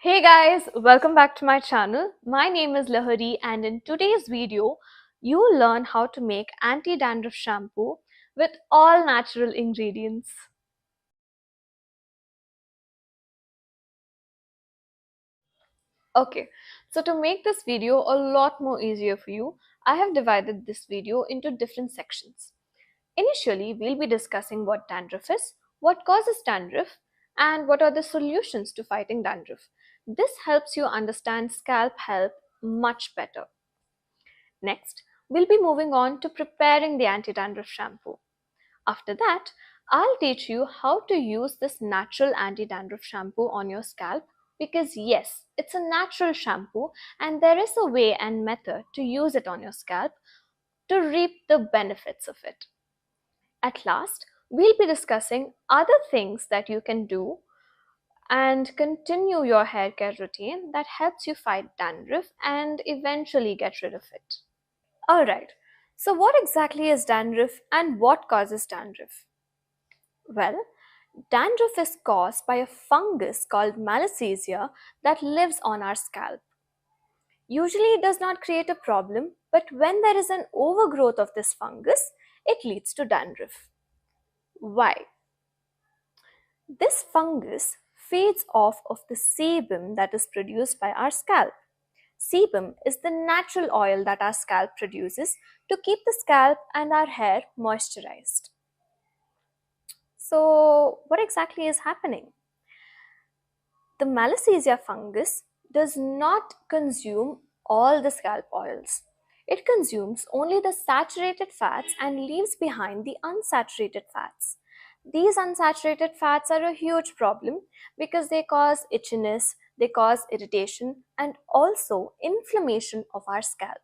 Hey guys, welcome back to my channel. My name is Lahari and in today's video, you'll learn how to make anti-dandruff shampoo with all natural ingredients. Okay, so to make this video a lot more easier for you, I have divided this video into different sections. Initially, we'll be discussing what dandruff is, what causes dandruff, and what are the solutions to fighting dandruff. This helps you understand scalp health much better. Next, we'll be moving on to preparing the anti-dandruff shampoo. After that, I'll teach you how to use this natural anti-dandruff shampoo on your scalp because yes, it's a natural shampoo and there is a way and method to use it on your scalp to reap the benefits of it. At last, we'll be discussing other things that you can do and continue your hair care routine that helps you fight dandruff and eventually get rid of it. Alright, so what exactly is dandruff and what causes dandruff? Well, dandruff is caused by a fungus called Malassezia that lives on our scalp. Usually it does not create a problem, but when there is an overgrowth of this fungus, it leads to dandruff. Why? This fungus feeds off of the sebum that is produced by our scalp. Sebum is the natural oil that our scalp produces to keep the scalp and our hair moisturized. So, what exactly is happening? The Malassezia fungus does not consume all the scalp oils. It consumes only the saturated fats and leaves behind the unsaturated fats. These unsaturated fats are a huge problem because they cause itchiness, they cause irritation, and also inflammation of our scalp.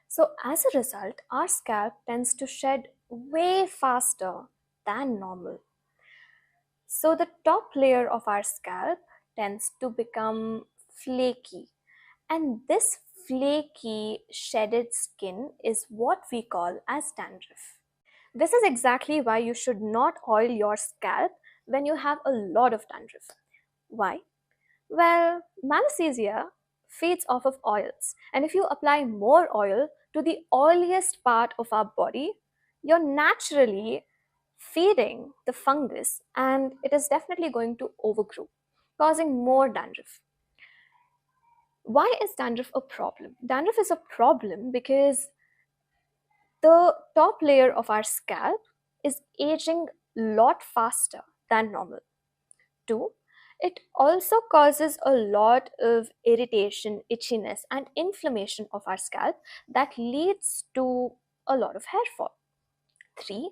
So, as a result, our scalp tends to shed way faster than normal. So, the top layer of our scalp tends to become flaky, and this flaky shedded skin is what we call as dandruff. This is exactly why you should not oil your scalp when you have a lot of dandruff. Why? Well, Malassezia feeds off of oils, and if you apply more oil to the oiliest part of our body, you're naturally feeding the fungus and it is definitely going to overgrow, causing more dandruff. Why is dandruff a problem? Dandruff is a problem because the top layer of our scalp is aging a lot faster than normal. Two, it also causes a lot of irritation, itchiness, and inflammation of our scalp that leads to a lot of hair fall. Three,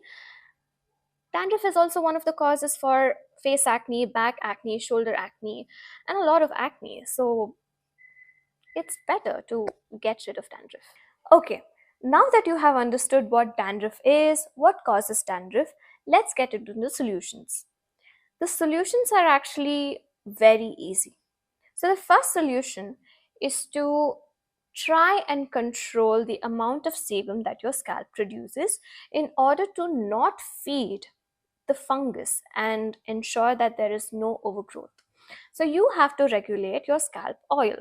dandruff is also one of the causes for face acne, back acne, shoulder acne, and a lot of acne. So it's better to get rid of dandruff. Okay, now that you have understood what dandruff is, what causes dandruff, let's get into the solutions. The solutions are actually very easy. So the first solution is to try and control the amount of sebum that your scalp produces in order to not feed the fungus and ensure that there is no overgrowth. So you have to regulate your scalp oil.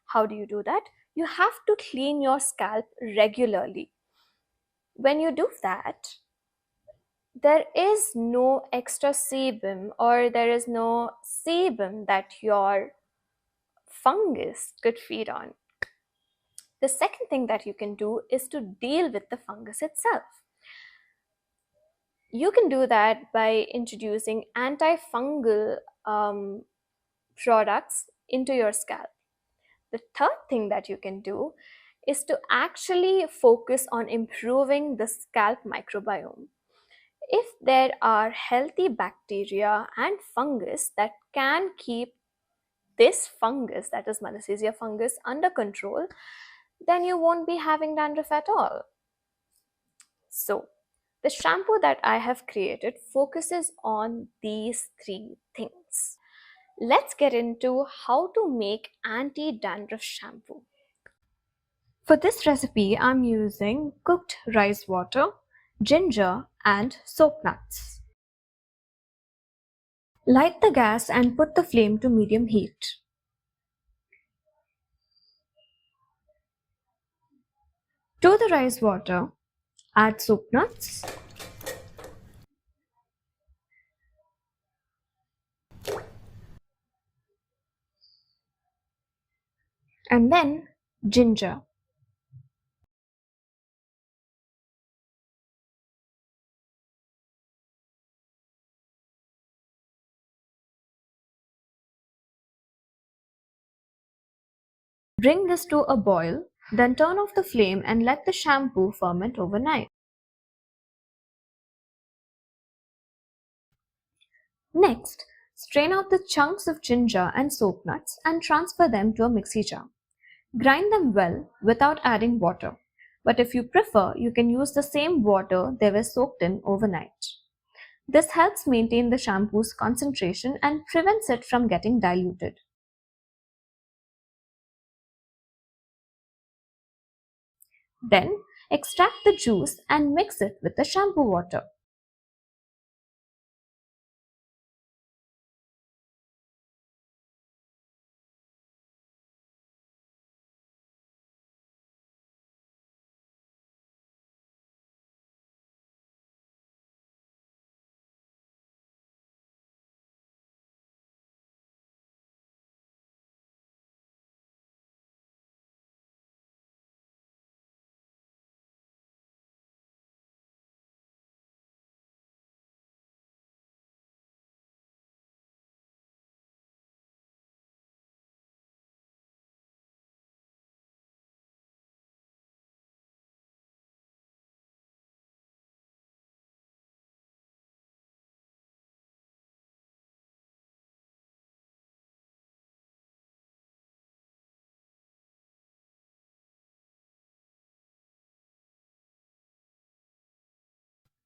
How do you do that? You have to clean your scalp regularly. When you do that, there is no extra sebum or there is no sebum that your fungus could feed on. The second thing that you can do is to deal with the fungus itself. You can do that by introducing antifungal products into your scalp. The third thing that you can do is to actually focus on improving the scalp microbiome. If there are healthy bacteria and fungus that can keep this fungus, that is Malassezia fungus, under control, then you won't be having dandruff at all. So, the shampoo that I have created focuses on these three things. Let's get into how to make anti-dandruff shampoo. For this recipe, I'm using cooked rice water, ginger, and soap nuts. Light the gas and put the flame to medium heat. To the rice water, add soap nuts and then ginger. Bring this to a boil, then turn off the flame and let the shampoo ferment overnight. Next, strain out the chunks of ginger and soap nuts and transfer them to a mixie jar. Grind them well without adding water, but if you prefer, you can use the same water they were soaked in overnight. This helps maintain the shampoo's concentration and prevents it from getting diluted. Then, extract the juice and mix it with the shampoo water.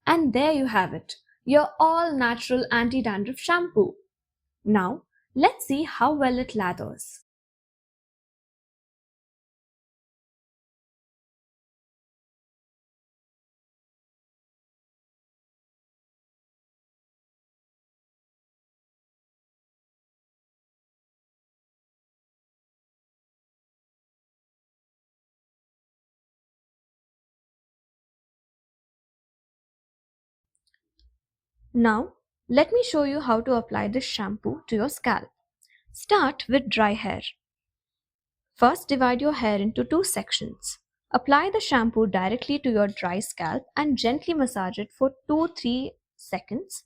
And there you have it, your all natural anti-dandruff shampoo. Now, let's see how well it lathers. Now, let me show you how to apply this shampoo to your scalp. Start with dry hair. First, divide your hair into two sections. Apply the shampoo directly to your dry scalp and gently massage it for 2-3 seconds.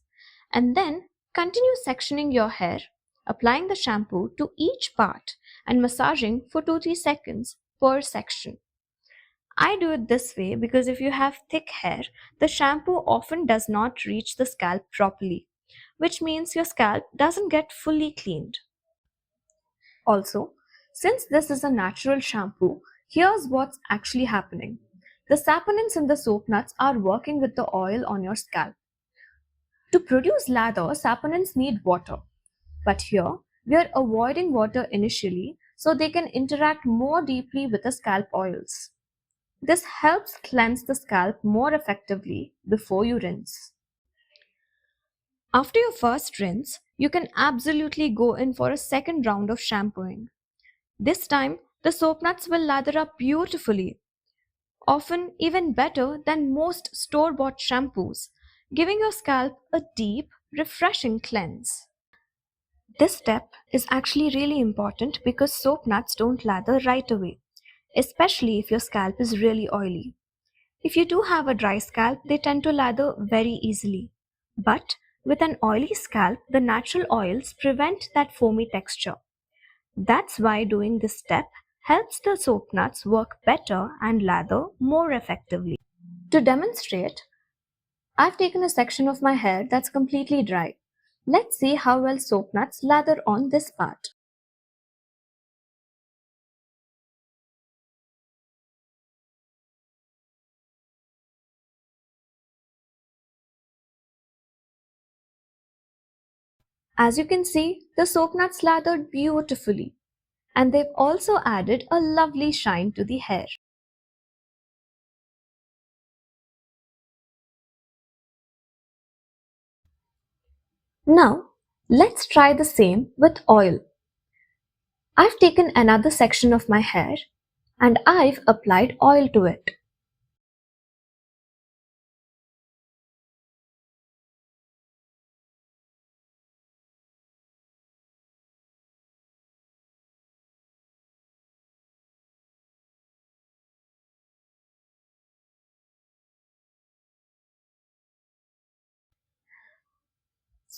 And then continue sectioning your hair, applying the shampoo to each part and massaging for 2-3 seconds per section. I do it this way because if you have thick hair, the shampoo often does not reach the scalp properly, which means your scalp doesn't get fully cleaned. Also, since this is a natural shampoo, here's what's actually happening. The saponins in the soap nuts are working with the oil on your scalp. To produce lather, saponins need water. But here, we are avoiding water initially so they can interact more deeply with the scalp oils. This helps cleanse the scalp more effectively before you rinse. After your first rinse, you can absolutely go in for a second round of shampooing. This time, the soap nuts will lather up beautifully, often even better than most store-bought shampoos, giving your scalp a deep, refreshing cleanse. This step is actually really important because soap nuts don't lather right away, especially if your scalp is really oily. If you do have a dry scalp, they tend to lather very easily. But with an oily scalp, the natural oils prevent that foamy texture. That's why doing this step helps the soap nuts work better and lather more effectively. To demonstrate, I've taken a section of my hair that's completely dry. Let's see how well soap nuts lather on this part. As you can see, the soap nuts lathered beautifully, and they've also added a lovely shine to the hair. Now, let's try the same with oil. I've taken another section of my hair and I've applied oil to it.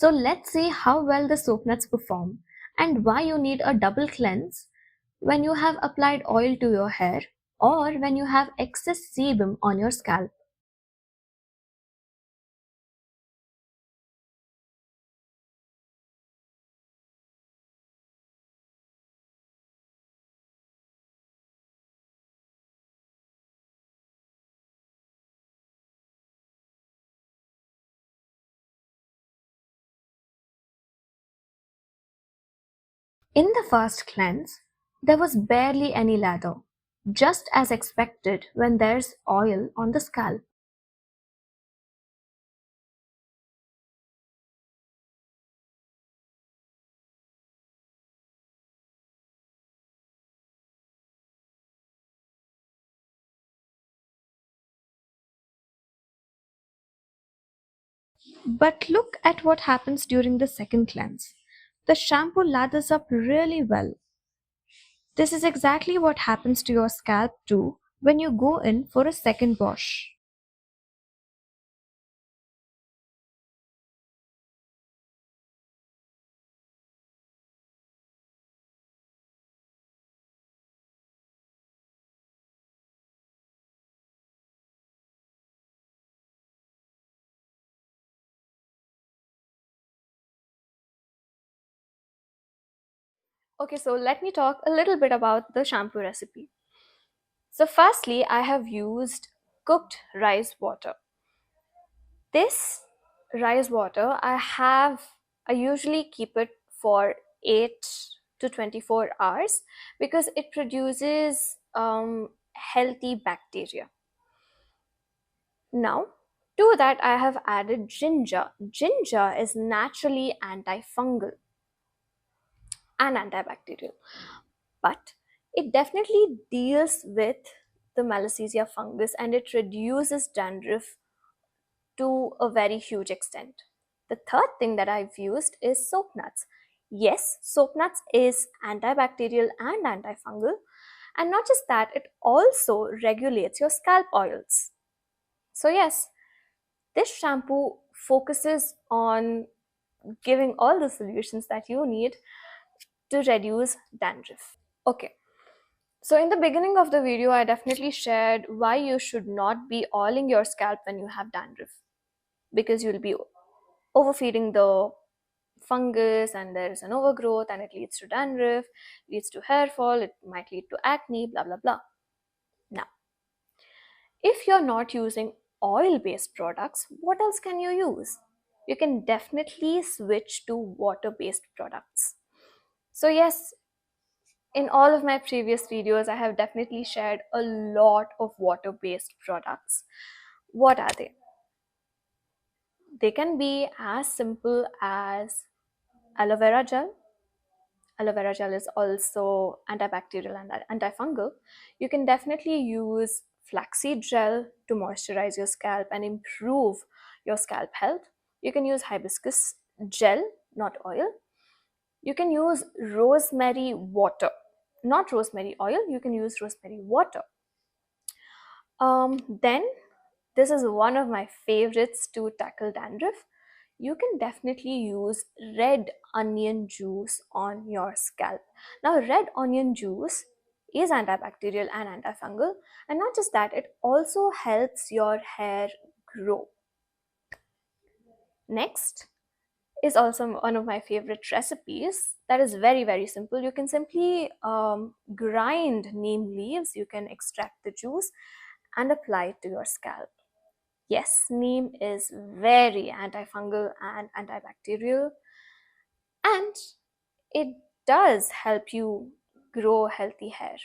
So let's see how well the soap nuts perform and why you need a double cleanse when you have applied oil to your hair or when you have excess sebum on your scalp. In the first cleanse, there was barely any lather, just as expected when there's oil on the scalp. But look at what happens during the second cleanse. The shampoo lathers up really well. This is exactly what happens to your scalp too when you go in for a second wash. Okay, so let me talk a little bit about the shampoo recipe. So, firstly, I have used cooked rice water. This rice water, I usually keep it for 8 to 24 hours because it produces healthy bacteria. Now, to that, I have added ginger. Ginger is naturally antifungal and antibacterial, but it definitely deals with the Malassezia fungus and it reduces dandruff to a very huge extent. The third thing that I've used is soap nuts. Yes, soap nuts is antibacterial and antifungal, and not just that, it also regulates your scalp oils. So, yes, this shampoo focuses on giving all the solutions that you need to reduce dandruff. Okay, so in the beginning of the video, I definitely shared why you should not be oiling your scalp when you have dandruff because you'll be overfeeding the fungus and there is an overgrowth and it leads to dandruff, leads to hair fall, it might lead to acne, blah blah blah. Now, if you're not using oil based products, what else can you use? You can definitely switch to water based products. So, yes, in all of my previous videos, I have definitely shared a lot of water based products. What are they? They can be as simple as aloe vera gel. Aloe vera gel is also antibacterial and antifungal. You can definitely use flaxseed gel to moisturize your scalp and improve your scalp health. You can use hibiscus gel, not oil. You can use rosemary water, not rosemary oil. You can use rosemary water. Then, this is one of my favorites to tackle dandruff. You can definitely use red onion juice on your scalp. Now, red onion juice is antibacterial and antifungal, and not just that, it also helps your hair grow. Next is also one of my favorite recipes that is very, very simple. You can simply grind neem leaves, you can extract the juice and apply it to your scalp. Yes, neem is very antifungal and antibacterial, and it does help you grow healthy hair.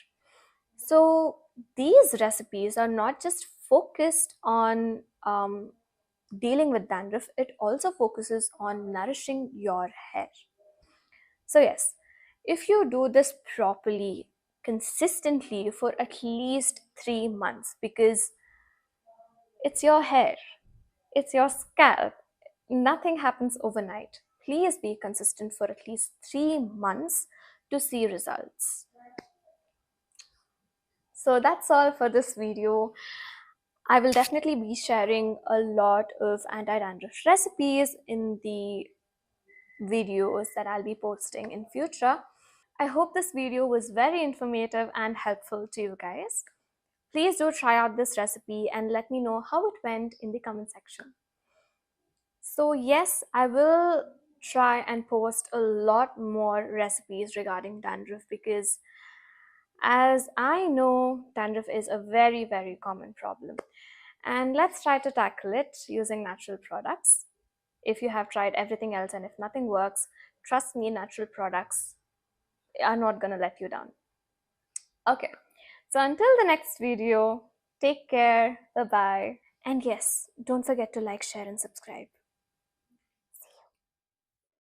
So, these recipes are not just focused on dealing with dandruff, it also focuses on nourishing your hair. So, yes, if you do this properly, consistently for at least 3 months, because it's your hair, it's your scalp, nothing happens overnight. Please be consistent for at least 3 months to see results. So that's all for this video. I will definitely be sharing a lot of anti-dandruff recipes in the videos that I'll be posting in future. I hope this video was very informative and helpful to you guys. Please do try out this recipe and let me know how it went in the comment section. So yes, I will try and post a lot more recipes regarding dandruff, because as I know, dandruff is a very, very common problem. And let's try to tackle it using natural products. If you have tried everything else and if nothing works, trust me, natural products are not gonna let you down. Okay, so until the next video, take care, bye-bye. And yes, don't forget to like, share and subscribe.